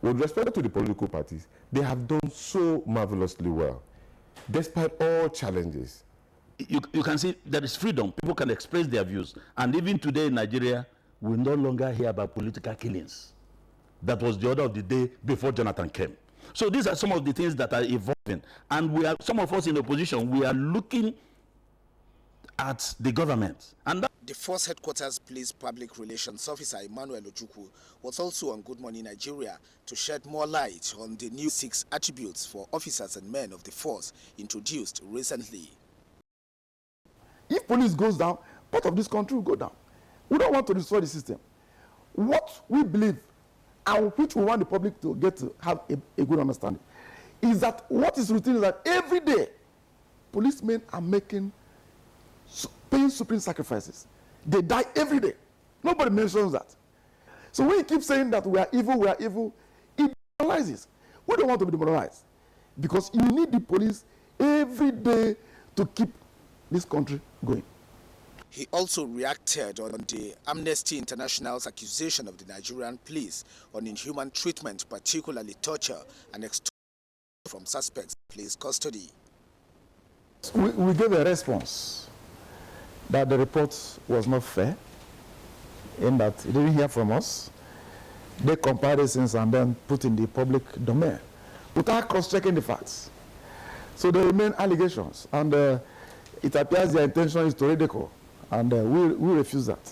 with respect to the political parties, they have done so marvelously well, despite all challenges. You can see there is freedom. People can express their views. And even today in Nigeria, we no longer hear about political killings. That was the order of the day before Jonathan came. So these are some of the things that are evolving. And we are, some of us in opposition, we are looking at the government. And the Force Headquarters Police Public Relations Officer Emmanuel Ojukwu was also on Good Morning Nigeria to shed more light on the new 6 attributes for officers and men of the force introduced recently. If police goes down, part of this country will go down. We don't want to destroy the system. What we believe, and which we want the public to get to have a good understanding, is that what is routine is that every day, policemen are paying supreme sacrifices. They die every day. Nobody mentions that. So when you keep saying that we are evil, it demoralizes. We don't want to be demoralized, because you need the police every day to keep this country going. He also reacted on the Amnesty International's accusation of the Nigerian police on inhuman treatment, particularly torture and extortion from suspects in police custody. We gave a response that the report was not fair, in that they didn't hear from us. They compiled these things and then put in the public domain without cross-checking the facts. So there remain allegations, and it appears their intention is to ridicule, and we refuse that.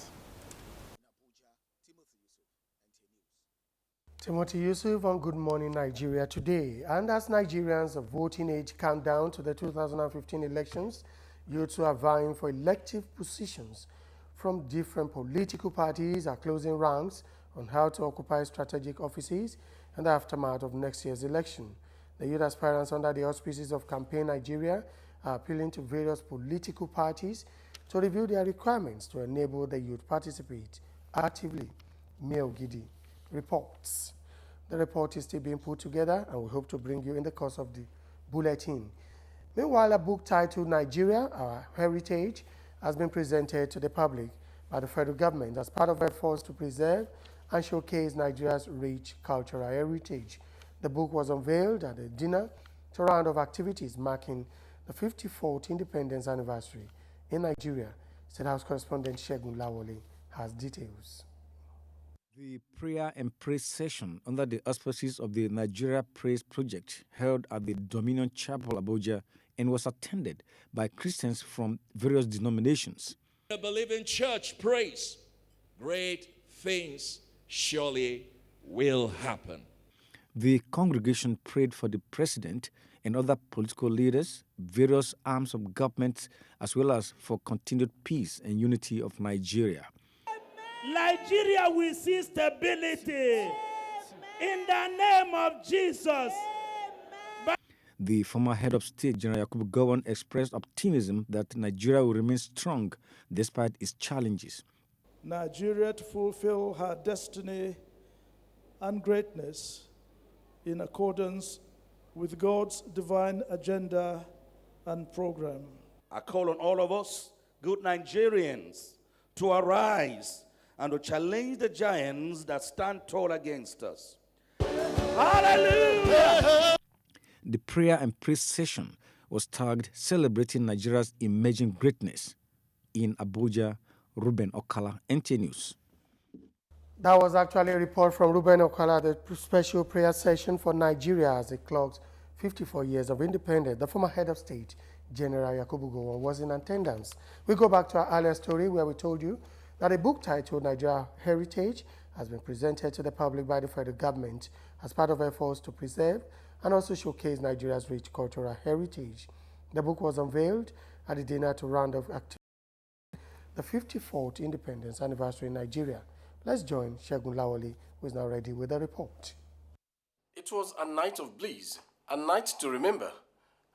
Timothy Yusuf on Good Morning Nigeria today. And as Nigerians' voting age count down to the 2015 elections, youths who are vying for elective positions from different political parties are closing ranks on how to occupy strategic offices in the aftermath of next year's election. The youth aspirants under the auspices of Campaign Nigeria are appealing to various political parties to review their requirements to enable the youth participate actively. Mio Gidi reports. The report is still being put together, and we hope to bring you in the course of the bulletin. Meanwhile, a book titled Nigeria, Our Heritage, has been presented to the public by the federal government as part of efforts to preserve and showcase Nigeria's rich cultural heritage. The book was unveiled at a dinner to a round of activities marking the 54th independence anniversary in Nigeria. State House correspondent Shegun Lawole has details. The prayer and praise session under the auspices of the Nigeria Praise Project held at the Dominion Chapel, Abuja, and was attended by Christians from various denominations. The believing church prays, great things surely will happen. The congregation prayed for the president and other political leaders, various arms of government, as well as for continued peace and unity of Nigeria. Nigeria will see stability in the name of Jesus. The former head of state, General Yakubu Gowon, expressed optimism that Nigeria will remain strong despite its challenges. Nigeria to fulfill her destiny and greatness in accordance with God's divine agenda and program. I call on all of us, good Nigerians, to arise and to challenge the giants that stand tall against us. Hallelujah! The prayer and praise session was tagged Celebrating Nigeria's Emerging Greatness. In Abuja, Ruben Okala, NTA News. That was actually a report from Ruben Okala, the special prayer session for Nigeria as it clocks 54 years of independence. The former head of state, General Yakubu Gowon, was in attendance. We go back to our earlier story where we told you that a book titled Nigeria Heritage has been presented to the public by the federal government as part of efforts to preserve and also showcase Nigeria's rich cultural heritage. The book was unveiled at the dinner to round of activity, the 54th independence anniversary in Nigeria. Let's join Shegun Lawole, who is now ready with a report. It was a night of bliss, a night to remember,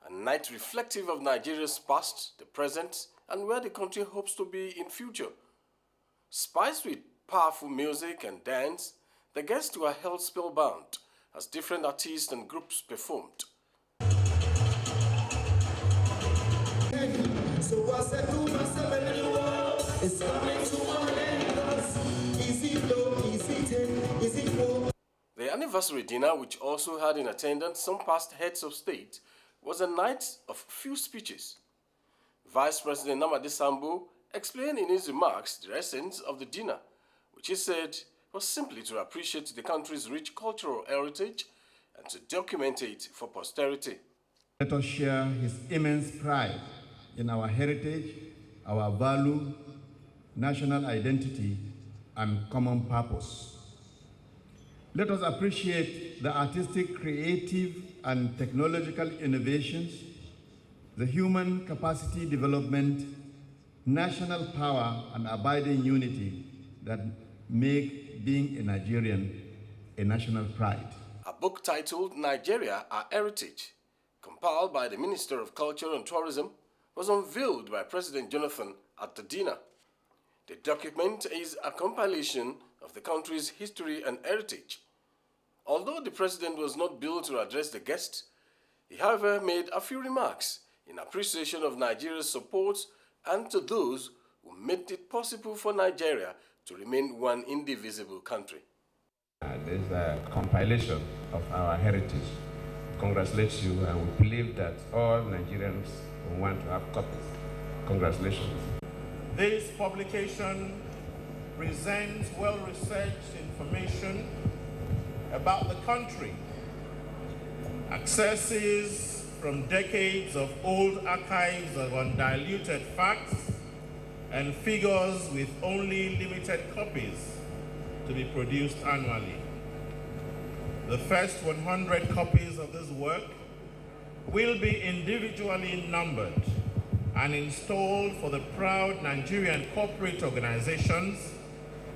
a night reflective of Nigeria's past, the present, and where the country hopes to be in future. Spiced with powerful music and dance, the guests were held spellbound as different artists and groups performed. The The anniversary dinner, which also had in attendance some past heads of state, was a night of few speeches. Vice President Namadi Sambo explained in his remarks the essence of the dinner, which he said was simply to appreciate the country's rich cultural heritage and to document it for posterity. Let us share his immense pride in our heritage, our value, national identity, and common purpose. Let us appreciate the artistic, creative, and technological innovations, the human capacity development, national power, and abiding unity that make being a Nigerian a national pride. A book titled Nigeria, Our Heritage, compiled by the Minister of Culture and Tourism, was unveiled by President Jonathan at the dinner. The document is a compilation of the country's history and heritage. Although the president was not billed to address the guests, he however made a few remarks in appreciation of Nigeria's support and to those who made it possible for Nigeria to remain one indivisible country. There's a compilation of our heritage. Congratulations you, and we believe that all Nigerians will want to have copies. Congratulations. This publication presents well-researched information about the country, accesses from decades of old archives of undiluted facts and figures with only limited copies to be produced annually. The first 100 copies of this work will be individually numbered and installed for the proud Nigerian corporate organizations,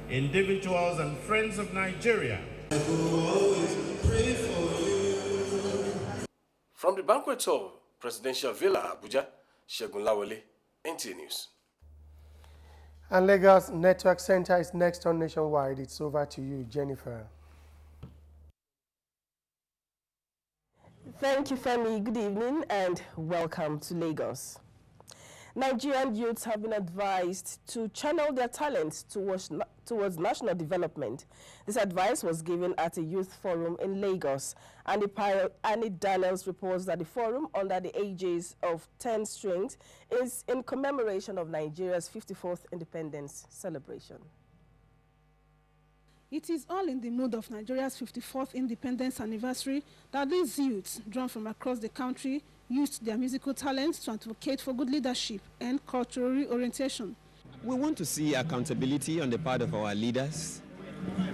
individuals and friends of Nigeria. I will always pray for you. From the banquet hall, Presidential Villa, Abuja, Segun Lawale, NTA News. And Lagos Network Center is next on Nationwide. It's over to you, Jennifer. Thank you, Femi. Good evening and welcome to Lagos. Nigerian youths have been advised to channel their talents towards national development. This advice was given at a youth forum in Lagos. Annie Daniels reports that the forum, under the ages of 10 strings, is in commemoration of Nigeria's 54th independence celebration. It is all in the mood of Nigeria's 54th independence anniversary that these youths, drawn from across the country, used their musical talents to advocate for good leadership and cultural reorientation. We want to see accountability on the part of our leaders.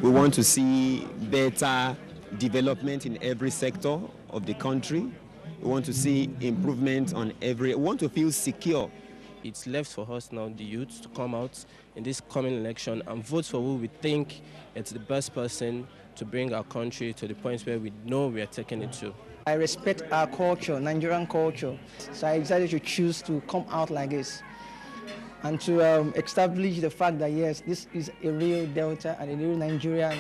We want to see better development in every sector of the country. We want to see improvement on we want to feel secure. It's left for us now, the youth, to come out in this coming election and vote for who we think is the best person to bring our country to the point where we know we are taking it to. I respect our culture, Nigerian culture, so I decided to choose to come out like this and to establish the fact that yes, this is a real Delta and a real Nigerian.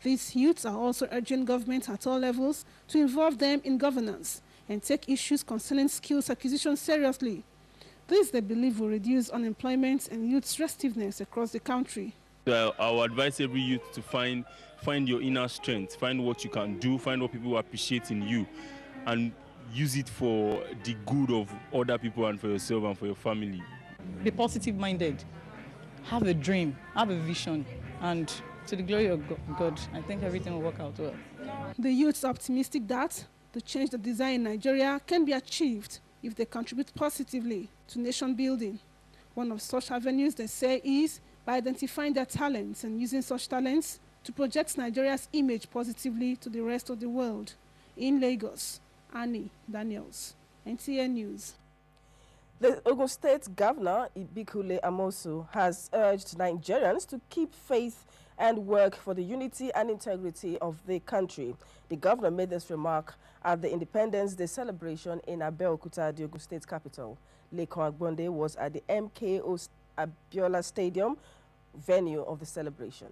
These youths are also urging government at all levels to involve them in governance and take issues concerning skills acquisition seriously. This, they believe, will reduce unemployment and youth restiveness across the country. I will advise every youth to find your inner strength, find what you can do, find what people appreciate in you, and use it for the good of other people and for yourself and for your family. Be positive-minded, have a dream, have a vision, and to the glory of God, I think everything will work out well. The youths are optimistic that the change that desire in Nigeria can be achieved if they contribute positively to nation building. One of such avenues, they say, is by identifying their talents and using such talents to project Nigeria's image positively to the rest of the world. In Lagos, Annie Daniels, NTA News. The Ogun State Governor, Ibikule Amosu, has urged Nigerians to keep faith and work for the unity and integrity of the country. The governor made this remark at the Independence Day celebration in Abeokuta, the Ogun State capital. Lekon Agbonde was at the MKO Abiola Stadium, venue of the celebration.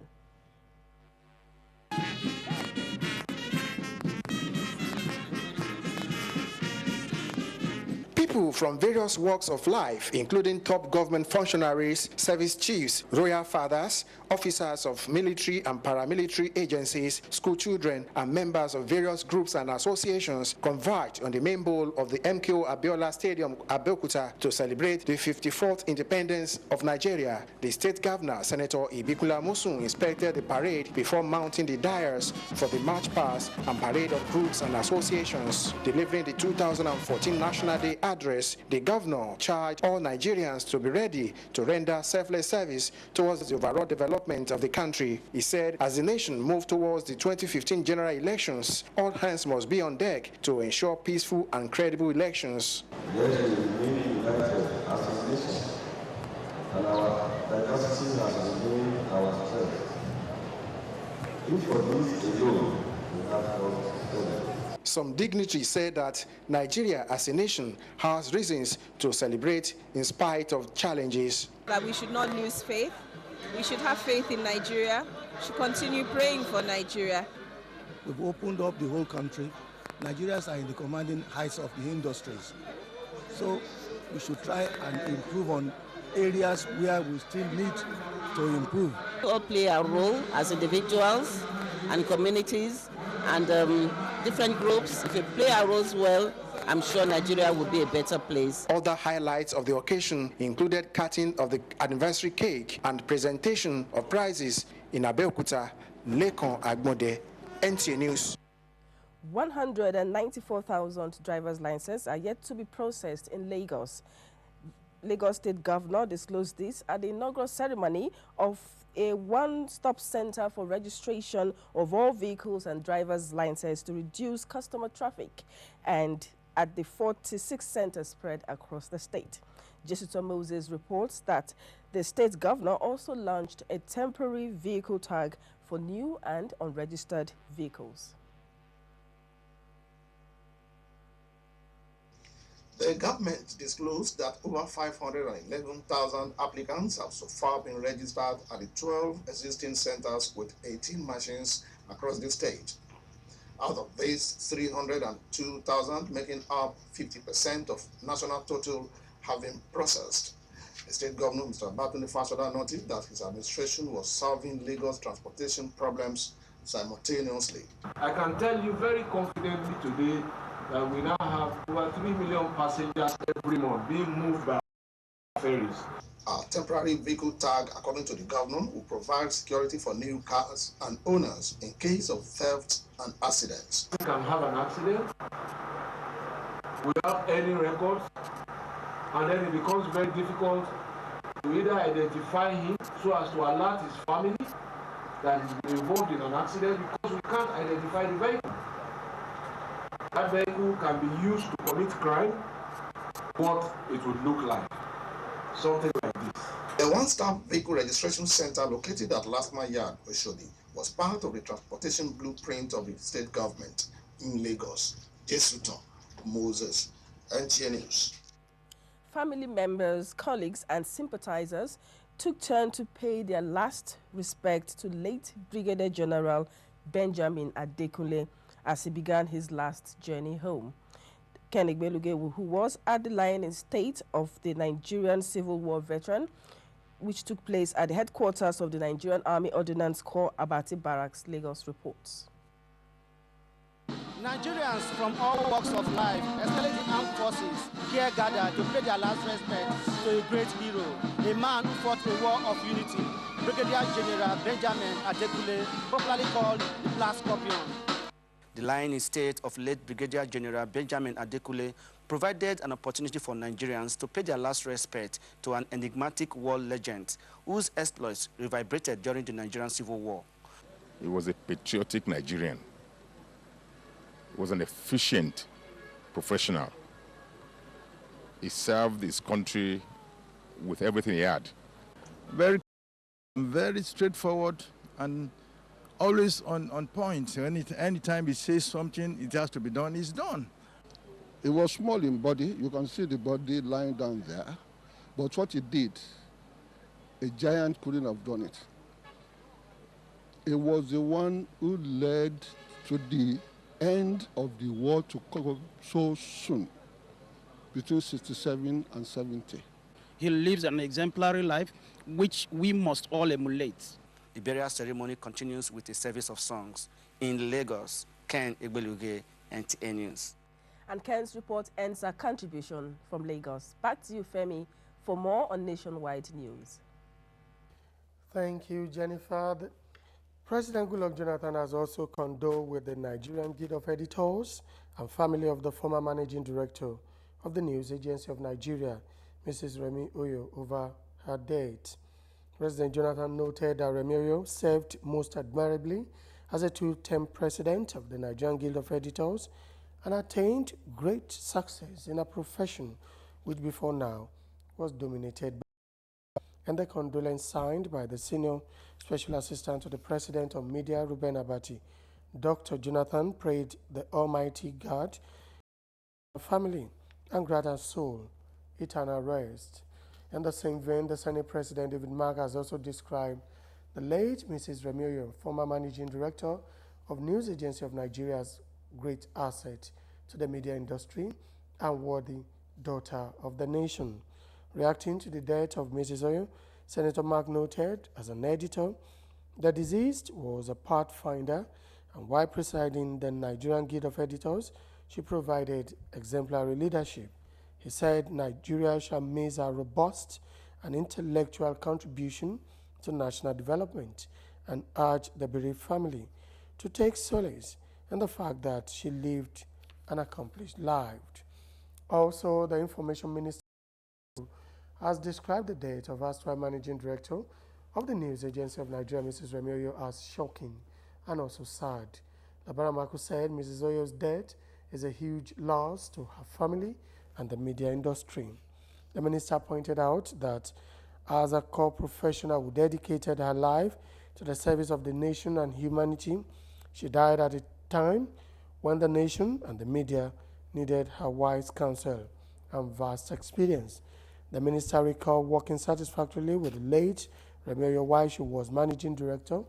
People from various walks of life, including top government functionaries, service chiefs, royal fathers, officers of military and paramilitary agencies, school children, and members of various groups and associations converged on the main bowl of the MKO Abiola Stadium, Abeokuta, to celebrate the 54th independence of Nigeria. The state governor, Senator Ibikula Musun, inspected the parade before mounting the dais for the march past and parade of groups and associations. Delivering the 2014 National Day address, the governor charged all Nigerians to be ready to render selfless service towards the overall development of the country. He said, as the nation moves towards the 2015 general elections, all hands must be on deck to ensure peaceful and credible elections. There is a really united as a nation, and our diversity has been our strength. If for this alone, we have not studied. Some dignitaries said that Nigeria as a nation has reasons to celebrate in spite of challenges. That we should not lose faith. We should have faith in Nigeria. We should continue praying for Nigeria. We've opened up the whole country. Nigerians are in the commanding heights of the industries. So we should try and improve on areas where we still need to improve. We all play a role as individuals and communities and different groups. If we play our roles well, I'm sure Nigeria will be a better place. Other highlights of the occasion included cutting of the anniversary cake and presentation of prizes in Abeokuta. Lekon Agbode, NTA News. 194,000 driver's licenses are yet to be processed in Lagos. Lagos State Governor disclosed this at the inaugural ceremony of a one-stop center for registration of all vehicles and driver's licenses to reduce customer traffic, and at the 46 centers spread across the state. Jessica Moses reports that the state governor also launched a temporary vehicle tag for new and unregistered vehicles. The government disclosed that over 511,000 applicants have so far been registered at the 12 existing centers with 18 machines across the state. Out of these, 302,000, making up 50% of national total, have been processed. The state governor, Mr. Batunde Fashola, noted that his administration was solving Lagos transportation problems simultaneously. I can tell you very confidently today that we now have over 3 million passengers every month being moved by ferries. A temporary vehicle tag, according to the governor, will provide security for new cars and owners in case of theft and accidents. You can have an accident without any records, and then it becomes very difficult to either identify him so as to alert his family that he's been involved in an accident, because we can't identify the vehicle. That vehicle can be used to commit crime, what it would look like. Something like this. The one-stop vehicle registration center located at Lasma Yard, Oshodi, was part of the transportation blueprint of the state government in Lagos. Jesuton Moses, NTA News. Family members, colleagues, and sympathizers took turn to pay their last respect to late Brigadier General Benjamin Adekunle as he began his last journey home. Kenny Beluge, who was at the lying in state of the Nigerian Civil War veteran, which took place at the headquarters of the Nigerian Army Ordnance Corps, Abati Barracks, Lagos, reports. Nigerians from all walks of life, especially the armed forces, here gathered to pay their last respect to a great hero, a man who fought a war of unity, Brigadier General Benjamin Adekunle, popularly called the Black Scorpion. The lying in state of late Brigadier General Benjamin Adekunle provided an opportunity for Nigerians to pay their last respect to an enigmatic war legend whose exploits reverberated during the Nigerian Civil War. He was a patriotic Nigerian. He was an efficient professional. He served his country with everything he had. Very straightforward and always on point. Anytime he says something, it has to be done, it's done. It was small in body. You can see the body lying down there. But what he did, a giant couldn't have done it. He was the one who led to the end of the war to come so soon. between 67 and 70. He lives an exemplary life, which we must all emulate. The burial ceremony continues with a service of songs. In Lagos, Ken Egbeluge, NTA News. And Ken's report ends our contribution from Lagos. Back to you, Femi, for more on Nationwide News. Thank you, Jennifer. President Goodluck Jonathan has also condoled with the Nigerian Guild of Editors and family of the former managing director of the News Agency of Nigeria, Mrs. Remi Oyo, over her death. President Jonathan noted that Remi Oyo served most admirably as a two-term president of the Nigerian Guild of Editors and attained great success in a profession which before now was dominated by, and the condolence signed by the Senior Special Assistant to the President of Media, Ruben Abati. Dr. Jonathan prayed the Almighty God, the family, and grant her soul eternal rest. In the same vein, the Senate President David Mark has also described the late Mrs. Remi Oyo, former managing director of News Agency of Nigeria, as great asset to the media industry and worthy daughter of the nation. Reacting to the death of Mrs. Oyo, Senator Mark noted, as an editor, the deceased was a pathfinder, and while presiding the Nigerian Guild of Editors, she provided exemplary leadership. He said Nigeria shall miss her robust and intellectual contribution to national development and urged the bereaved family to take solace in the fact that she lived an accomplished life. Also, the Information Minister has described the death of erstwhile managing director of the News Agency of Nigeria, Mrs. Remi Oyo, as shocking and also sad. Labaran Mako said Mrs. Oyo's death is a huge loss to her family and the media industry. The minister pointed out that as a core professional who dedicated her life to the service of the nation and humanity, she died at a time when the nation and the media needed her wise counsel and vast experience. The minister recalled working satisfactorily with the late Remi Oyo while she was managing director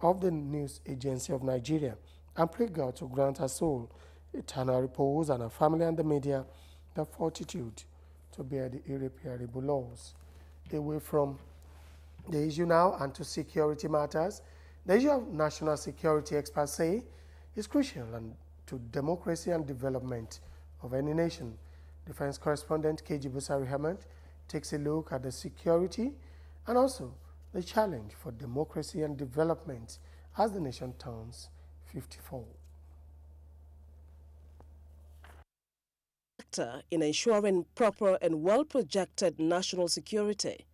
of the News Agency of Nigeria and prayed God to grant her soul eternal repose and her family and the media the fortitude to bear the irreparable loss. Away from the issue now and to security matters, the issue of national security, experts say, is crucial and to democracy and development of any nation. Defense correspondent KG Busari Ahmed takes a look at the security and also the challenge for democracy and development as the nation turns 54. In ensuring proper and well-projected national security.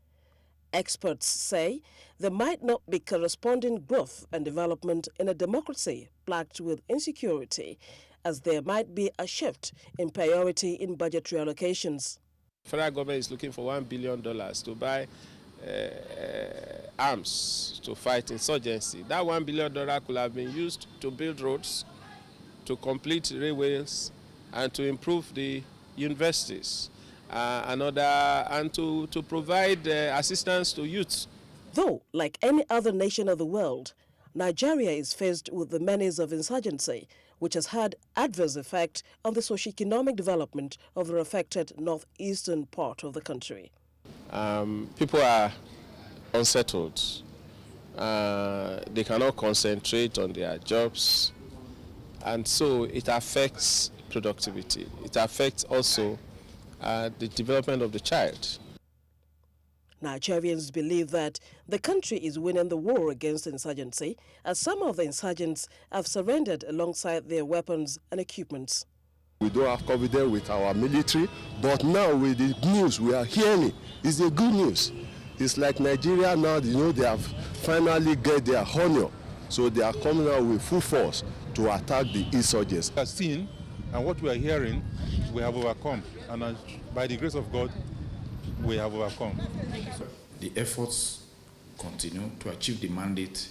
Experts say there might not be corresponding growth and development in a democracy plagued with insecurity, as there might be a shift in priority in budgetary allocations. The federal government is looking for $1 billion to buy arms to fight insurgency. That $1 billion could have been used to build roads, to complete railways, and to improve the universities, and to provide assistance to youth. Though, like any other nation of the world, Nigeria is faced with the menace of insurgency, which has had adverse effect on the socio-economic development of the affected northeastern part of the country. People are unsettled. They cannot concentrate on their jobs, and so it affects productivity. It affects also the development of the child. Nigerians believe that the country is winning the war against insurgency, as some of the insurgents have surrendered alongside their weapons and equipments. We don't have confidence with our military, but now with the news we are hearing, it's a good news. It's like Nigeria now, they have finally get their honor, so they are coming out with full force to attack the insurgents. We have seen, and what we are hearing, we have overcome, and by the grace of God, we have overcome. The efforts continue to achieve the mandate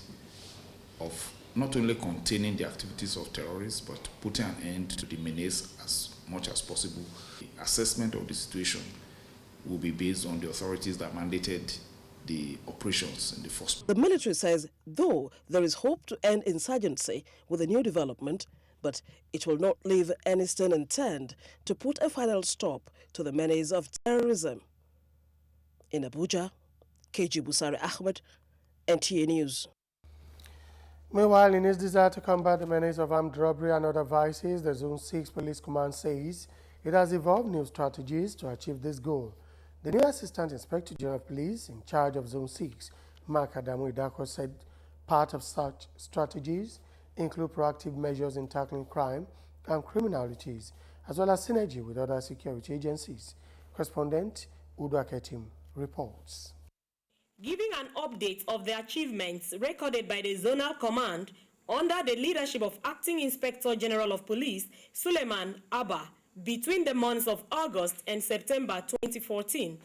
of not only containing the activities of terrorists, but putting an end to the menace as much as possible. The assessment of the situation will be based on the authorities that mandated the operations in the first. The military says, though there is hope to end insurgency with a new development, but it will not leave any stone unturned to put a final stop to the menace of terrorism. In Abuja, KG Busari Ahmed, NTA News. Meanwhile, in its desire to combat the menace of armed robbery and other vices, the Zone 6 Police Command says it has evolved new strategies to achieve this goal. The new Assistant Inspector General of Police in charge of Zone 6, Mark Adamu Idako, said part of such strategies include proactive measures in tackling crime and criminalities, as well as synergy with other security agencies. Correspondent Udo Aketim reports. Giving an update of the achievements recorded by the Zonal Command under the leadership of Acting Inspector General of Police Suleiman Abba between the months of August and September 2014,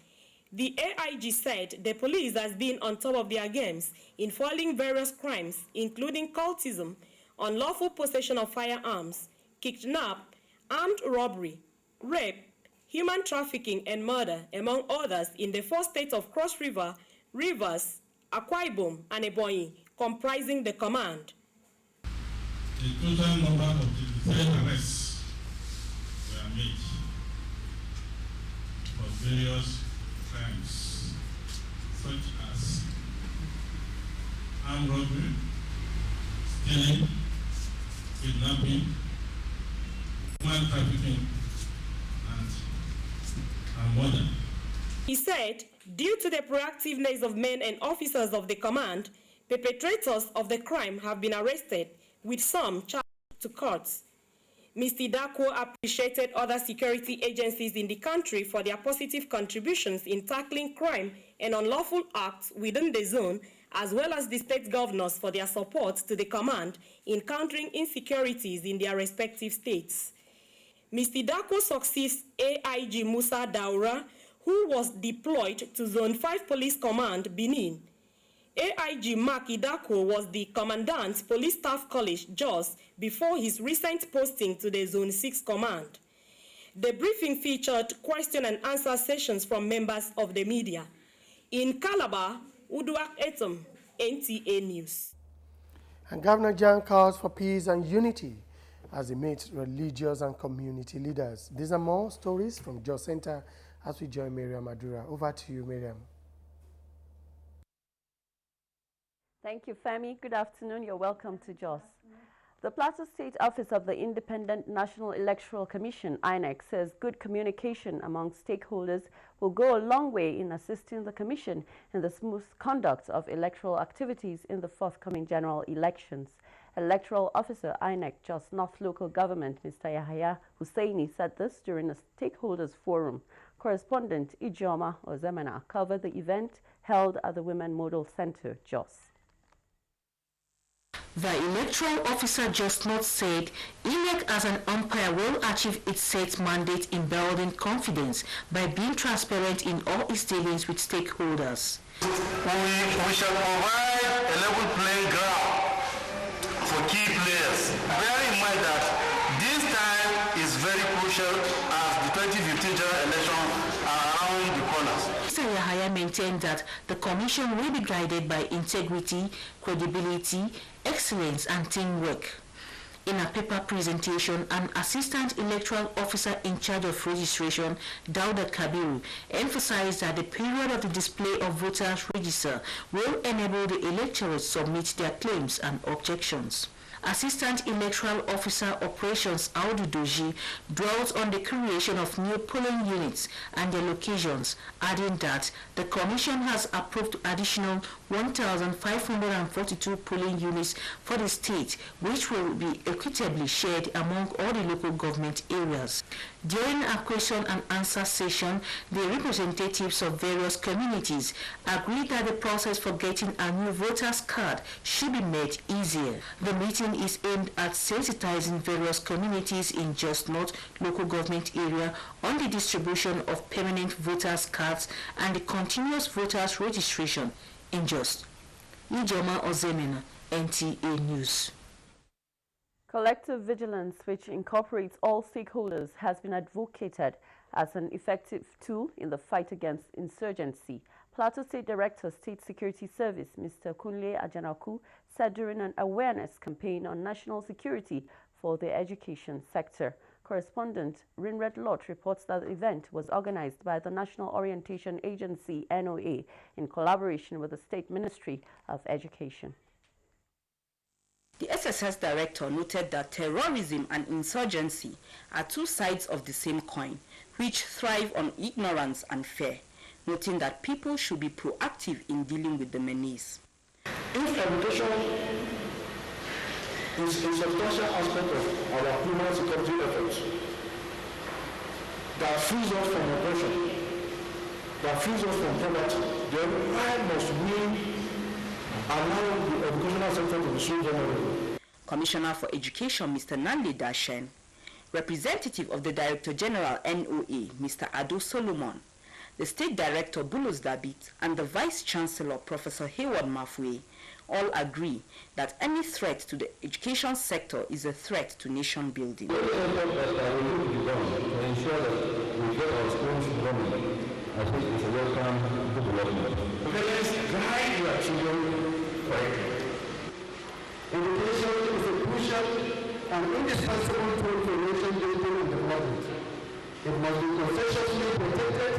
the AIG said the police has been on top of their games in foiling various crimes, including cultism, unlawful possession of firearms, kidnap, armed robbery, rape, human trafficking, and murder, among others, in the 4 states of Cross River, Rivers, Akwa Ibom, and Ebonyi, comprising the command. The total number of the arrests were made for various crimes, such as armed robbery, stealing, kidnapping, human trafficking, and murder. He said, due to the proactiveness of men and officers of the command, perpetrators of the crime have been arrested, with some charged to courts. Mr. Idako appreciated other security agencies in the country for their positive contributions in tackling crime and unlawful acts within the zone, as well as the state governors for their support to the command in countering insecurities in their respective states. Mr. Idako succeeds AIG Musa Daura, who was deployed to Zone 5 Police Command, Benin. AIG Mark Idako was the Commandant Police Staff College, Jos, before his recent posting to the Zone 6 Command. The briefing featured question and answer sessions from members of the media. In Calabar, Uduak Etom, NTA News. And Governor Jan calls for peace and unity as he meets religious and community leaders. These are more stories from Jos Center as we join Miriam Madura. Over to you, Miriam. Thank you, Femi. Good afternoon. You're welcome to Jos. The Plateau State Office of the Independent National Electoral Commission, INEC, says good communication among stakeholders will go a long way in assisting the Commission in the smooth conduct of electoral activities in the forthcoming general elections. Electoral Officer, INEC, Jos North Local Government, Mr. Yahaya Hussaini, said this during a stakeholders forum. Correspondent Ijoma Ozemena covered the event held at the Women Model Center, Jos. The electoral officer just not said INEC as an umpire will achieve its set mandate in building confidence by being transparent in all its dealings with stakeholders. We shall provide a level playing ground for key players. Bear in mind that this time is very crucial as the 2015 general election are around the corners. Mr. Yahaya maintained that the Commission will be guided by integrity, credibility, excellence and teamwork. In a paper presentation, an assistant electoral officer in charge of registration, Dauda Kabiru, emphasized that the period of the display of voters' register will enable the electorate to submit their claims and objections. Assistant Electoral Officer Operations Audu Doji dwelt on the creation of new polling units and their locations, adding that the Commission has approved additional 1,542 polling units for the state, which will be equitably shared among all the local government areas. During a question and answer session, the representatives of various communities agreed that the process for getting a new voter's card should be made easier. The meeting is aimed at sensitizing various communities in Jos North local government area on the distribution of permanent voters' cards and the continuous voters' registration in Jos. Ijoma Ozemena, NTA News. Collective vigilance, which incorporates all stakeholders, has been advocated as an effective tool in the fight against insurgency. Plateau State Director, State Security Service, Mr. Kunle Ajanaku, said during an awareness campaign on national security for the education sector. Correspondent Rinred Lot reports that the event was organized by the National Orientation Agency, NOA, in collaboration with the State Ministry of Education. The SSS director noted that terrorism and insurgency are two sides of the same coin, which thrive on ignorance and fear, noting that people should be proactive in dealing with the menace. If education is a substantial aspect of our human security efforts that frees us from oppression, that frees us from poverty, then why must we allow the educational sector to be so vulnerable? Commissioner for Education, Mr. Nanle Dashen, representative of the Director General NOA, Mr. Ado Solomon, the State Director Bulus Dabit, and the Vice Chancellor, Professor Hayward Mafue, all agree that any threat to the education sector is a threat to nation building. The effort that we need to be done to ensure that we get our schools running, I think it's a welcome development. Parents guide their children correctly. Education is a crucial and indispensable tool for nation building and development. It must be conscientiously protected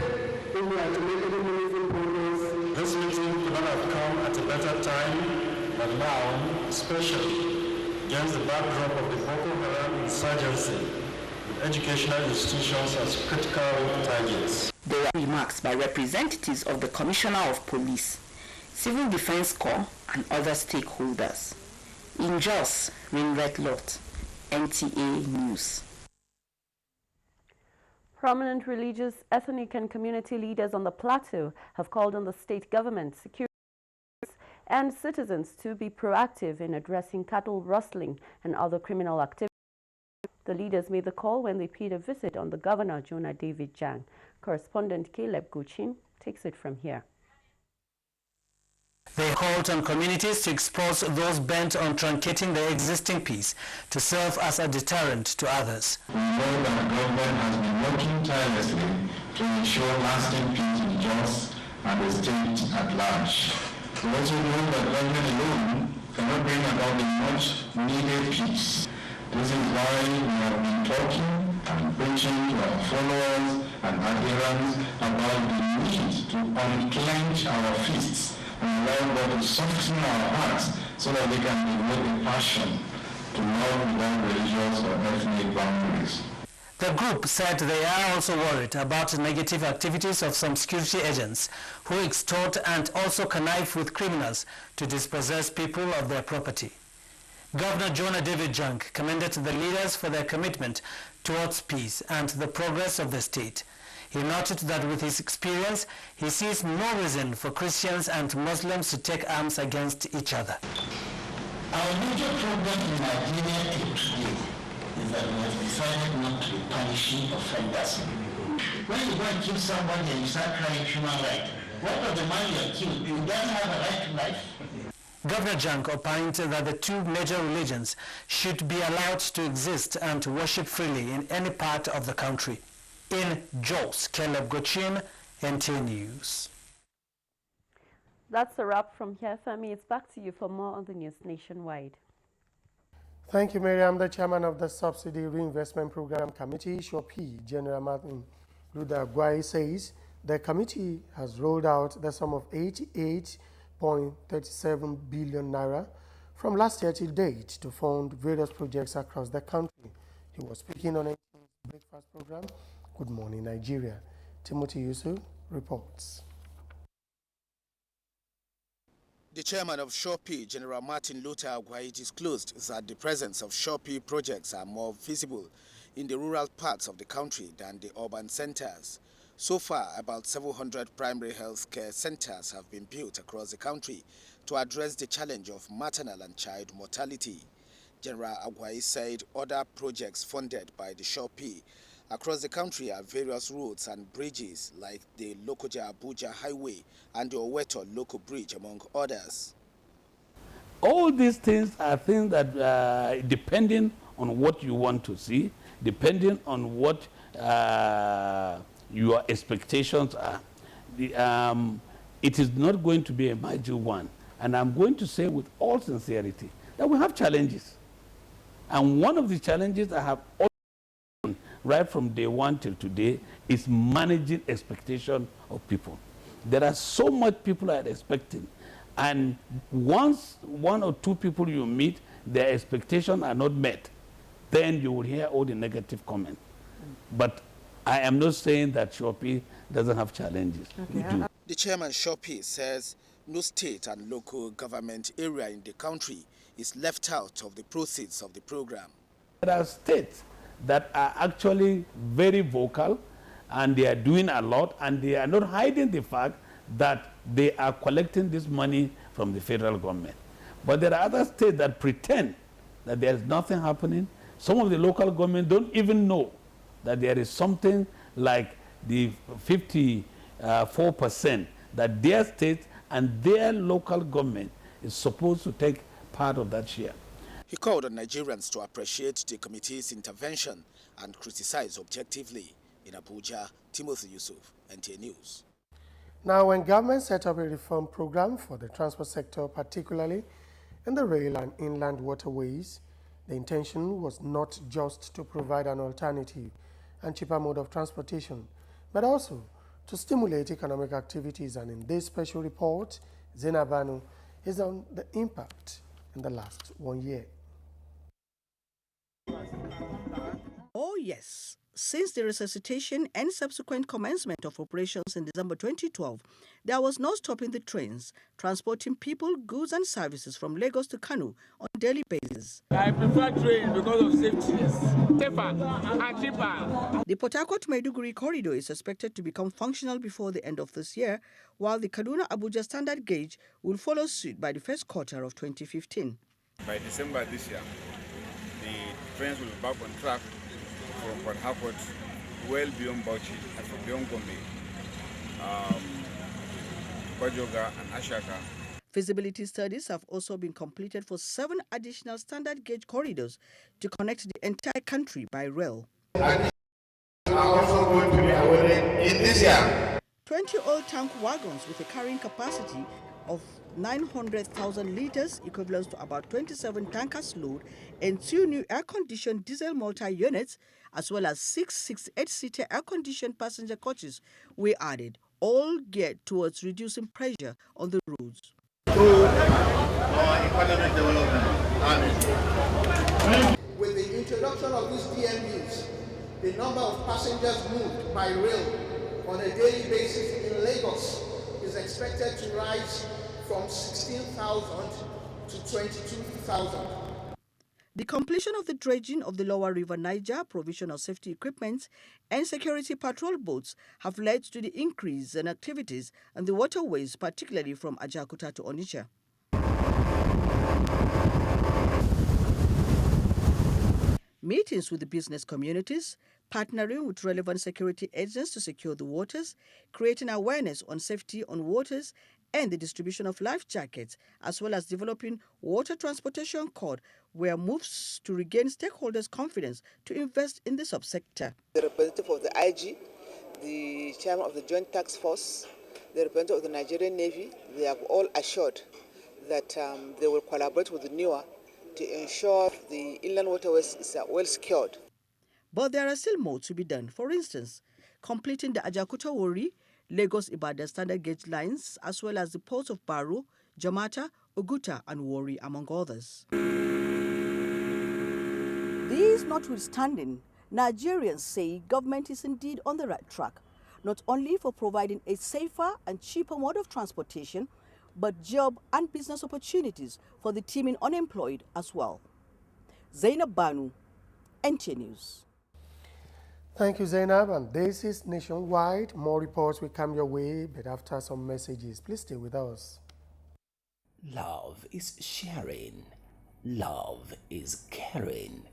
if we are to make any meaningful progress. This meeting could not have come at a better time than now, especially against the backdrop of the Boko Haram insurgency, with educational institutions as critical targets. There were remarks by representatives of the Commissioner of Police, Civil Defense Corps, and other stakeholders. In Jos, Rinred Lot, NTA News. Prominent religious, ethnic, and community leaders on the plateau have called on the state government, security and citizens to be proactive in addressing cattle rustling and other criminal activities. The leaders made the call when they paid a visit on the Governor, Jonah David Jang. Correspondent Caleb Guchin takes it from here. They called on communities to expose those bent on truncating the existing peace to serve as a deterrent to others. We know that the government has been working tirelessly to ensure lasting peace in Jos and the state at large. We also know that government alone cannot bring about the much needed peace. This is why we have been talking and preaching to our followers and adherents about the need to unclench our fists and allow God to soften our hearts so that we can develop a passion to love without religious or ethnic boundaries. The group said they are also worried about negative activities of some security agents who extort and also connive with criminals to dispossess people of their property. Governor Jonah David Jang commended the leaders for their commitment towards peace and the progress of the state. He noted that with his experience, he sees no reason for Christians and Muslims to take arms against each other. Our major problem in Nigeria today is that we have decided not to be punishing offenders. When you go and kill somebody and you start crying human rights, what of the man you have killed? You don't have a right to life? Governor Jang opined that the two major religions should be allowed to exist and to worship freely in any part of the country. In Jos, Caleb Gochin, NTA News. That's a wrap from here, Femi. It's back to you for more on the news nationwide. Thank you, Miriam. The chairman of the Subsidy Reinvestment Program Committee, SHOPI, General Martin Luther Agwai, says the committee has rolled out the sum of 88.37 billion naira from last year till date to fund various projects across the country. He was speaking on a breakfast program, Good Morning Nigeria. Timothy Yusuf reports. The chairman of SHOPI, General Martin Luther Agwai, disclosed that the presence of SHOPI projects are more visible in the rural parts of the country than the urban centers. So far, about 700 primary health care centers have been built across the country to address the challenge of maternal and child mortality. General Agwai said other projects funded by the SHOPI across the country are various roads and bridges like the Lokoja-Abuja Highway and the Oweto Local Bridge, among others. All these things are things that depending on what you want to see, depending on what your expectations are, it is not going to be a magic one. And I'm going to say with all sincerity that we have challenges. And one of the challenges I have right from day one till today is managing expectation of people. There are so much people are expecting, and once one or two people you meet, their expectations are not met, then you will hear all the negative comments. But I am not saying that Shopee doesn't have challenges. We do. The chairman Shopee says no state and local government area in the country is left out of the proceeds of the program. There are states that are actually very vocal, and they are doing a lot, and they are not hiding the fact that they are collecting this money from the federal government. But there are other states that pretend that there is nothing happening. Some of the local government don't even know that there is something like the 54% that their state and their local government is supposed to take part of that share. He called on Nigerians to appreciate the committee's intervention and criticize objectively. In Abuja, Timothy Yusuf, NTA News. Now, when government set up a reform program for the transport sector, particularly in the rail and inland waterways, the intention was not just to provide an alternative and cheaper mode of transportation, but also to stimulate economic activities. And in this special report, Zainab Banu is on the impact in the last 1 year. Oh yes. Since the resuscitation and subsequent commencement of operations in December 2012, there was no stopping the trains, transporting people, goods and services from Lagos to Kano on a daily basis. I prefer train because of safety. Safer and cheaper. The Port Harcourt-Maiduguri corridor is expected to become functional before the end of this year, while the Kaduna-Abuja standard gauge will follow suit by the first quarter of 2015. By December this year, the trains will be back on track from Port Harcourt well beyond Bauchi and from beyond Gombe, Bajoga and Ashaka. Feasibility studies have also been completed for 7 additional standard gauge corridors to connect the entire country by rail. Are also going to be awarded in this year. 20 oil tank wagons with a carrying capacity of 900,000 liters, equivalent to about 27 tankers load, and 2 new air-conditioned diesel multi-units, as well as 6 8-seater air-conditioned passenger coaches were added, all geared towards reducing pressure on the roads. Economic development. With the introduction of these DMUs, the number of passengers moved by rail on a daily basis in Lagos is expected to rise from 16,000 to 22,000. The completion of the dredging of the lower river Niger, provision of safety equipment, and security patrol boats have led to the increase in activities on the waterways, particularly from Ajaokuta to Onitsha. Meetings with the business communities, partnering with relevant security agents to secure the waters, creating awareness on safety on waters, and the distribution of life jackets, as well as developing water transportation code, were moves to regain stakeholders' confidence to invest in the subsector. The representative of the IG, the chairman of the Joint Task Force, the representative of the Nigerian Navy, they have all assured that they will collaborate with the NEWA to ensure the inland waterways is well secured. But there are still more to be done. For instance, completing the Ajaokuta-Warri, Lagos-Ibadan standard gauge lines, as well as the ports of Baro, Jamata, Oguta and Warri, among others. These notwithstanding, Nigerians say government is indeed on the right track, not only for providing a safer and cheaper mode of transportation, but job and business opportunities for the teeming unemployed as well. Zainab Banu, NTA News. Thank you, Zainab. And this is Nationwide. More reports will come your way, but after some messages, please stay with us. Love is sharing. Love is caring.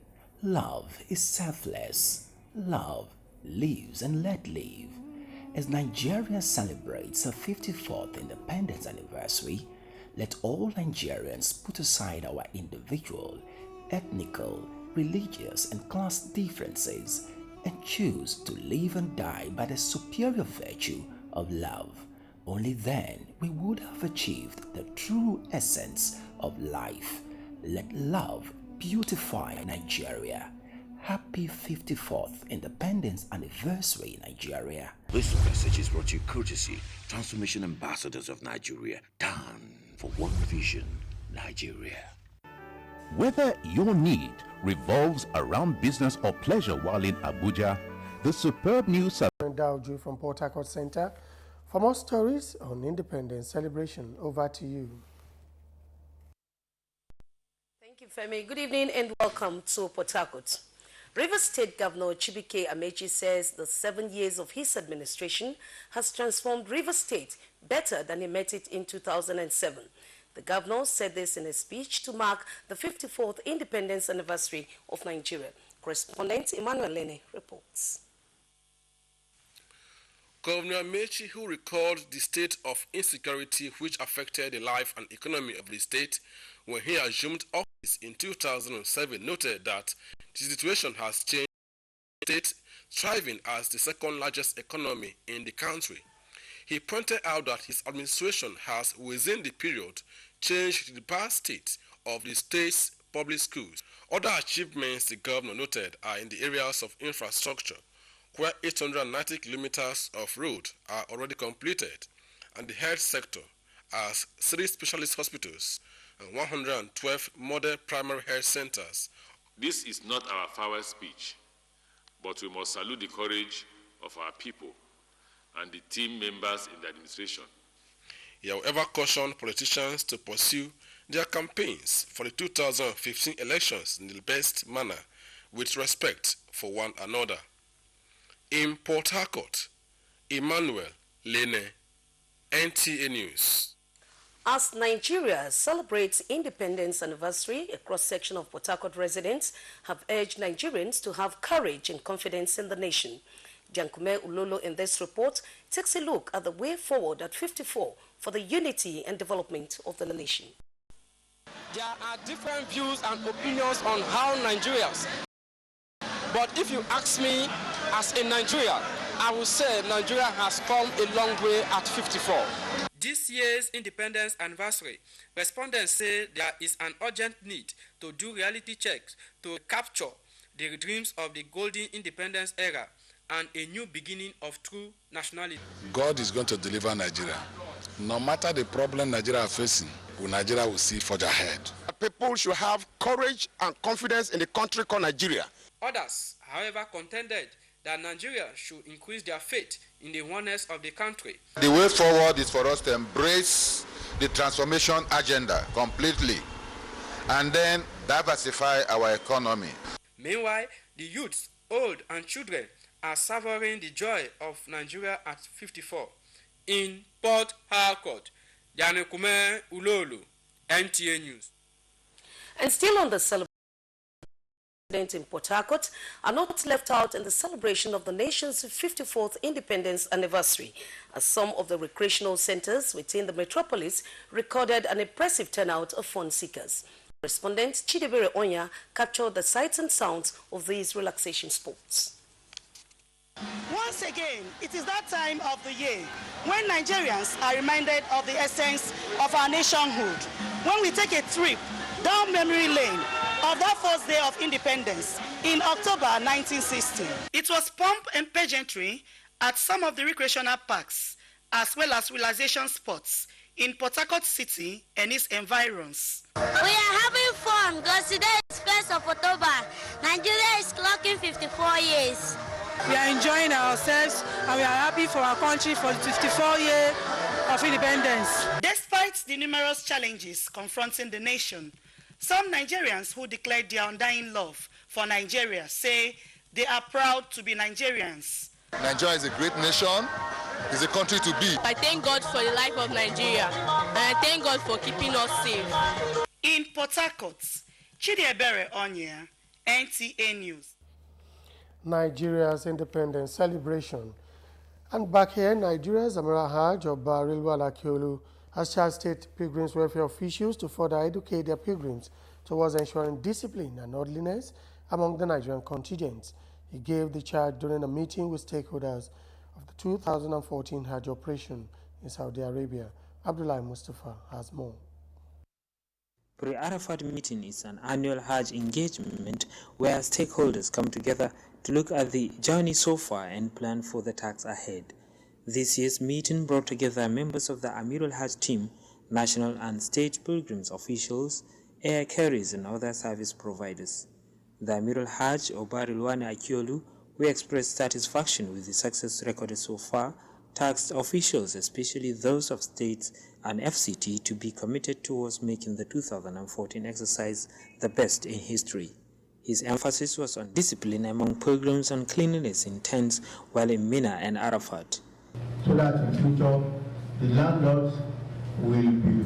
Love is selfless. Love lives and let live. As Nigeria celebrates her 54th independence anniversary, let all Nigerians put aside our individual, ethnical, religious, and class differences and choose to live and die by the superior virtue of love. Only then we would have achieved the true essence of life. Let love beautify Nigeria. Happy 54th Independence Anniversary, Nigeria. This message is brought to you courtesy Transformation Ambassadors of Nigeria. Done for one vision, Nigeria. Whether your need revolves around business or pleasure while in Abuja, the superb new Dowju from Port Harcourt Center. For more stories on Independence celebration, over to you. Thank you, Femi. Good evening and welcome to Port Harcourt. Rivers State Governor Chibike Amechi says the 7 years of his administration has transformed Rivers State better than he met it in 2007. The governor said this in a speech to mark the 54th independence anniversary of Nigeria. Correspondent Emmanuel Lene reports. Governor Amechi, who recalled the state of insecurity which affected the life and economy of the state when he assumed office in 2007, noted that the situation has changed, the state thriving as the second largest economy in the country. He pointed out that his administration has, within the period, changed the past state of the state's public schools. Other achievements the governor noted are in the areas of infrastructure, where 890 kilometers of road are already completed, and the health sector, as 3 specialist hospitals and 112 modern primary health centers. This is not our farewell speech, but we must salute the courage of our people and the team members in the administration. He, however, cautioned politicians to pursue their campaigns for the 2015 elections in the best manner with respect for one another. In Port Harcourt, Emmanuel Lene, NTA News. As Nigeria celebrates independence anniversary, a cross-section of Port Harcourt residents have urged Nigerians to have courage and confidence in the nation. Jankume Ulolo in this report takes a look at the way forward at 54 for the unity and development of the nation. There are different views and opinions on how Nigerians, but if you ask me as a Nigerian, I will say Nigeria has come a long way at 54. This year's independence anniversary, respondents say there is an urgent need to do reality checks to capture the dreams of the golden independence era and a new beginning of true nationality. God is going to deliver Nigeria. No matter the problem Nigeria is facing, Nigeria will see forge ahead. People should have courage and confidence in the country called Nigeria. Others, however, contended that Nigeria should increase their faith in the oneness of the country. The way forward is for us to embrace the transformation agenda completely and then diversify our economy. Meanwhile, the youths, old and children are savoring the joy of Nigeria at 54. In Port Harcourt, Jankume Ulolo, NTA News. And still on the celebration, in Port Harcourt are not left out in the celebration of the nation's 54th independence anniversary, as some of the recreational centers within the metropolis recorded an impressive turnout of fun seekers. Correspondent Chidebere Onya captured the sights and sounds of these relaxation sports. Once again, it is that time of the year when Nigerians are reminded of the essence of our nationhood, when we take a trip down memory lane of that first day of independence in October 1960. It was pomp and pageantry at some of the recreational parks, as well as relaxation spots in Port Harcourt City and its environs. We are having fun because today is 1st of October. Nigeria is clocking 54 years. We are enjoying ourselves and we are happy for our country for the 54 year of independence. Despite the numerous challenges confronting the nation, some Nigerians who declared their undying love for Nigeria say they are proud to be Nigerians. Nigeria is a great nation. It's a country to be. I thank God for the life of Nigeria, and I thank God for keeping us safe. In Port Harcourt, Chidebere Onya, NTA News. Nigeria's independence celebration. And back here, Nigeria's Amira Hajj of Barilwa Lakiolu has charged state pilgrims welfare officials to further educate their pilgrims towards ensuring discipline and orderliness among the Nigerian contingents. He gave the charge during a meeting with stakeholders of the 2014 Hajj operation in Saudi Arabia. Abdullah Mustafa has more. Pre-Arafat meeting is an annual Hajj engagement where stakeholders come together to look at the journey so far and plan for the tasks ahead. This year's meeting brought together members of the Amirul Hajj team, national and state pilgrims officials, air carriers and other service providers. The Amirul Hajj, Obarilwane Akiolu, who expressed satisfaction with the success recorded so far, tasked officials, especially those of states and FCT, to be committed towards making the 2014 exercise the best in history. His emphasis was on discipline among pilgrims and cleanliness in tents while in Mina and Arafat. So that in future, the landlords will be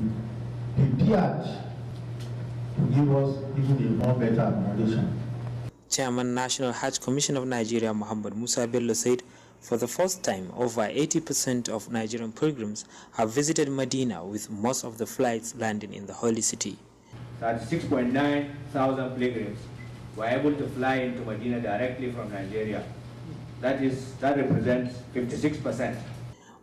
prepared to give us even a more better accommodation. Chairman National Hajj Commission of Nigeria, Muhammad Musa Bello, said for the first time, over 80% of Nigerian pilgrims have visited Medina, with most of the flights landing in the holy city. 36.9 thousand pilgrims were able to fly into Medina directly from Nigeria. That represents 56%.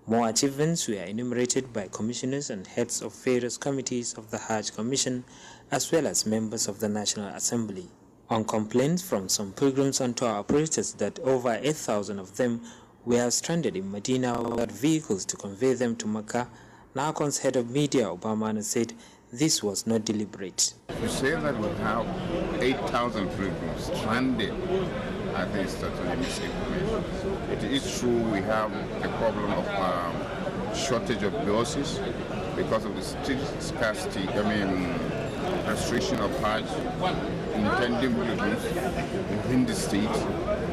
More achievements were enumerated by commissioners and heads of various committees of the Hajj Commission, as well as members of the National Assembly. On complaints from some pilgrims and tour operators that over 8,000 of them were stranded in Medina without vehicles to convey them to Mecca, NACON's head of media, Obama, said this was not deliberate. To say that we have 8,000 pilgrims stranded, I think it's totally misinformation. It is true we have a problem of shortage of buses because of the scarcity, restriction of Hajj intending pilgrims within the state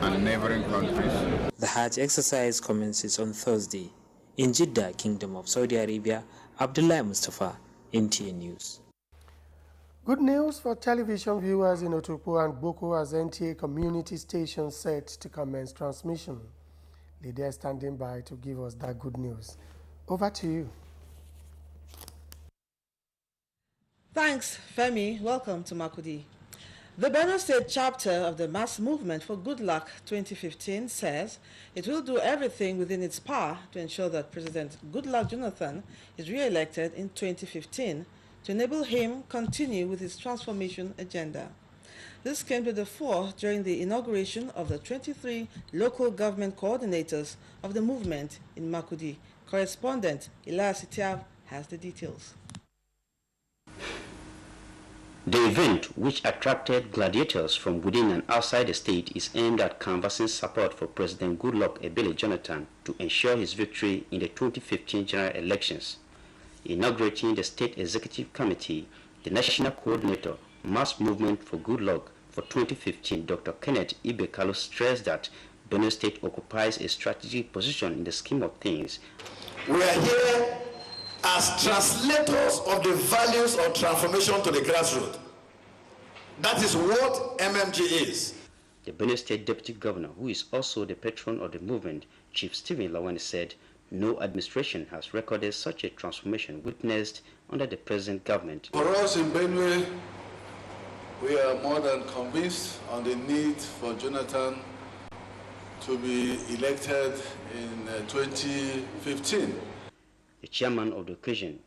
and neighboring countries. The Hajj exercise commences on Thursday. In Jeddah, Kingdom of Saudi Arabia, Abdullah Mustafa, NTA News. Good news for television viewers in Otukpo and Boko as NTA community station set to commence transmission. Lydia is standing by to give us that good news. Over to you. Thanks, Femi. Welcome to Makudi. The Benue State chapter of the Mass Movement for Good Luck 2015 says it will do everything within its power to ensure that President Goodluck Jonathan is re-elected in 2015 to enable him continue with his transformation agenda. This came to the fore during the inauguration of the 23 local government coordinators of the movement in Makudi. Correspondent Elias Itiav has the details. The event, which attracted gladiators from within and outside the state, is aimed at canvassing support for President Goodluck Ebele Jonathan to ensure his victory in the 2015 general elections. Inaugurating the State Executive Committee, the National Coordinator, Mass Movement for Good Luck for 2015, Dr. Kenneth Ibekalu, stressed that Benue State occupies a strategic position in the scheme of things. We are here as translators of the values of transformation to the grassroots. That is what MMG is. The Benue State Deputy Governor, who is also the patron of the movement, Chief Stephen Lawani, said no administration has recorded such a transformation witnessed under the present government. For us in Benue, we are more than convinced on the need for Jonathan to be elected in 2015. The chairman of the occasion,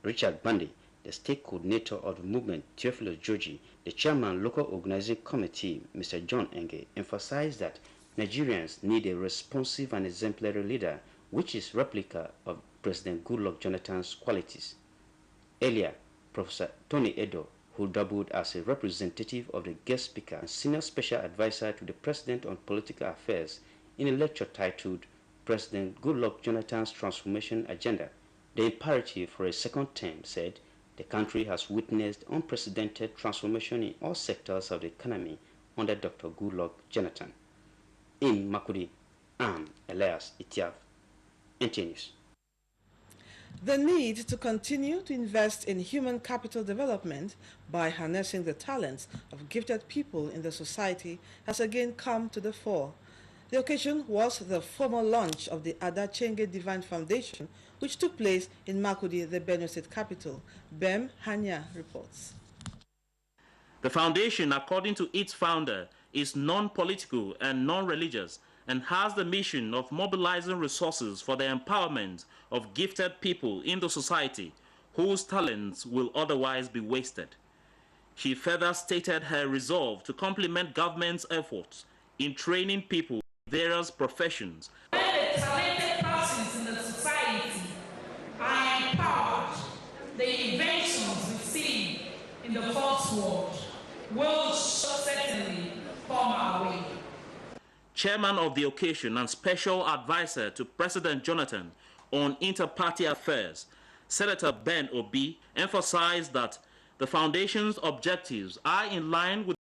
Richard Bandi, the state coordinator of the movement, Theophilus Joji, the chairman local organizing committee, Mr. John Enge, emphasized that Nigerians need a responsive and exemplary leader, which is replica of President Goodluck Jonathan's qualities. Earlier, Professor Tony Edo, who doubled as a representative of the guest speaker and senior special advisor to the President on Political Affairs, in a lecture titled President Goodluck Jonathan's Transformation Agenda, the imperative for a second term, said the country has witnessed unprecedented transformation in all sectors of the economy under Dr. Goodluck Jonathan. In Makudi, I'm Elias Itiav, NTA News. The need to continue to invest in human capital development by harnessing the talents of gifted people in the society has again come to the fore. The occasion was the formal launch of the Adachenge Divine Foundation, which took place in Makudi, the Benue State capital. Bem Hanya reports. The foundation, according to its founder, is non-political and non-religious and has the mission of mobilizing resources for the empowerment of gifted people in the society whose talents will otherwise be wasted. She further stated her resolve to complement government's efforts in training people in various professions. When the talented persons in the society are empowered, the inventions we see in the first world will certainly come our way. Chairman of the occasion and special advisor to President Jonathan on inter-party affairs, Senator Ben Obi, emphasized that the foundation's objectives are in line with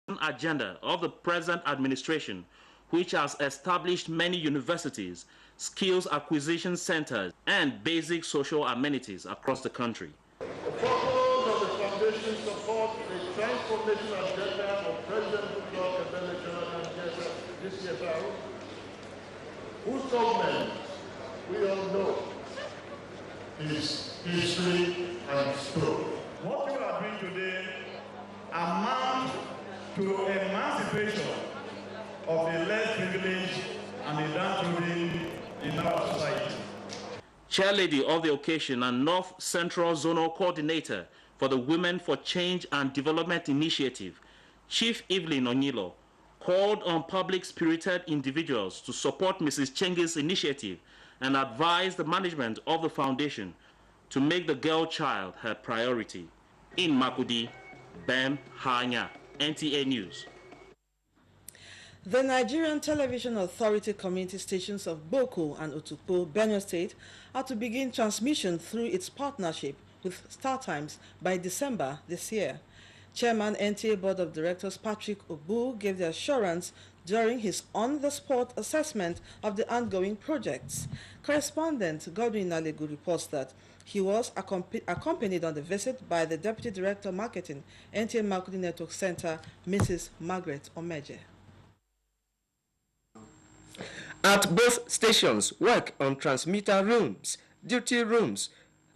the agenda of the present administration, which has established many universities, skills acquisition centers, and basic social amenities across the country. The purpose of the foundation supports the transformation agenda of President Jonathan this year, whose government we all know is history and story. What you are doing today amounts to emancipation of the less privileged and the downtrodden in our society. Chairlady of the occasion and North Central Zonal Coordinator for the Women for Change and Development Initiative, Chief Evelyn Onyilo, called on public-spirited individuals to support Mrs. Chengi's initiative and advised the management of the foundation to make the girl child her priority. In Makudi, Bem Hanya, NTA News. The Nigerian Television Authority community stations of Boko and Otukpo, Benue State, are to begin transmission through its partnership with Star Times by December this year. Chairman NTA Board of Directors Patrick Obu gave the assurance during his on-the-spot assessment of the ongoing projects. Correspondent Godwin Nalegu reports that he was accompanied on the visit by the Deputy Director Marketing, NTA Marketing Network Center, Mrs. Margaret Omeje. At both stations, work on transmitter rooms, duty rooms,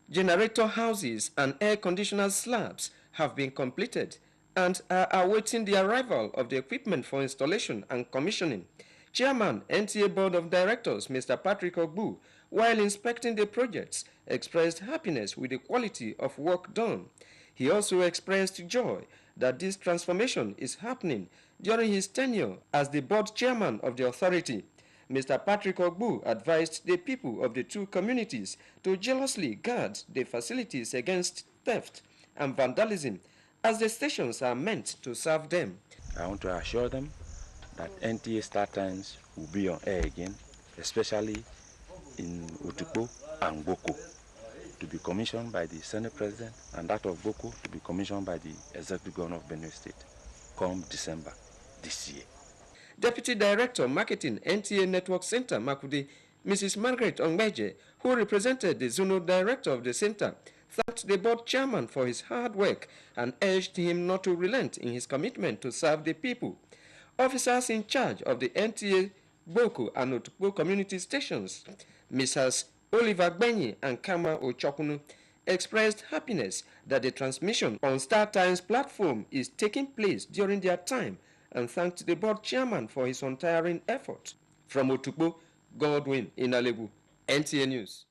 generator houses, and air conditioner slabs have been completed and are awaiting the arrival of the equipment for installation and commissioning. Chairman, NTA Board of Directors, Mr. Patrick Ogbu, while inspecting the projects, expressed happiness with the quality of work done. He also expressed joy that this transformation is happening during his tenure as the board chairman of the authority. Mr. Patrick Ogbu advised the people of the two communities to jealously guard the facilities against theft and vandalism, as the stations are meant to serve them. I want to assure them that NTA Star Times will be on air again, especially in Otukpo and Boko, to be commissioned by the Senate President, and that of Boko to be commissioned by the Executive Governor of Benue State, come December this year. Deputy Director Marketing, NTA Network Center, Makudi, Mrs. Margaret Ongbeje, who represented the Zonal Director of the center, thanked the board chairman for his hard work and urged him not to relent in his commitment to serve the people. Officers in charge of the NTA Boko and Otukpo community stations, Mrs. Oliver Benyi and Kama Ochokunu, expressed happiness that the transmission on Star Times platform is taking place during their time and thanked the board chairman for his untiring effort. From Otukpo, Godwin Inalebu, NTA News.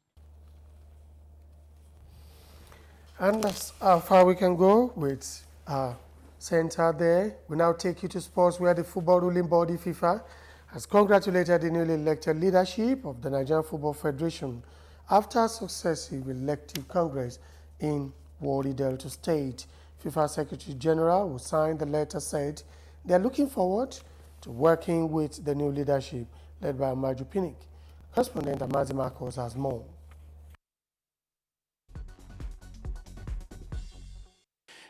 And that's how far we can go with our center there. We now take you to sports, where the football ruling body FIFA has congratulated the newly elected leadership of the Nigerian Football Federation after a successive elective congress in Warri Delta State. FIFA Secretary General, who signed the letter, said they are looking forward to working with the new leadership led by Maju Pinnick. Correspondent Amazi Marcos has more.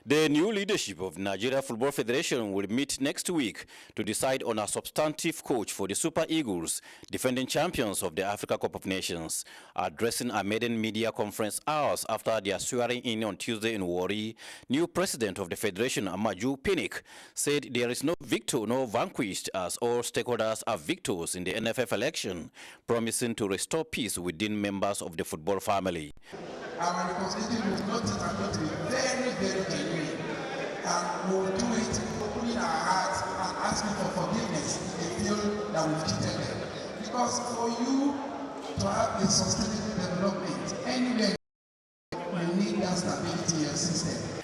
The new leadership of Nigeria Football Federation will meet next week to decide on a substantive coach for the Super Eagles, defending champions of the Africa Cup of Nations. Addressing a maiden media conference hours after their swearing in on Tuesday in Warri, new president of the federation, Maju Pinnick, said there is no victor nor vanquished, as all stakeholders are victors in the NFF election, promising to restore peace within members of the football family. Our responsibility is not to be very, very genuine. And we'll do it opening our hearts and asking for forgiveness if they feel that we've cheated them. Because for you to have a sustainable development anywhere, you need that stability in your system.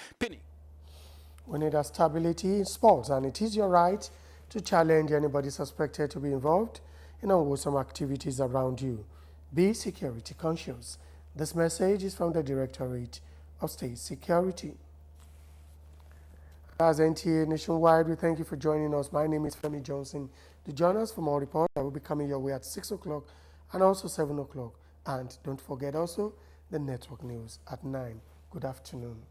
We need a stability in sports, and it is your right to challenge anybody suspected to be involved in unwholesome activities around you. Be security conscious. This message is from the Directorate of State Security. As NTA Nationwide, we thank you for joining us. My name is Femi Johnson. To join us for more reports, I will be coming your way at 6 o'clock and also 7 o'clock. And don't forget also the network news at 9. Good afternoon.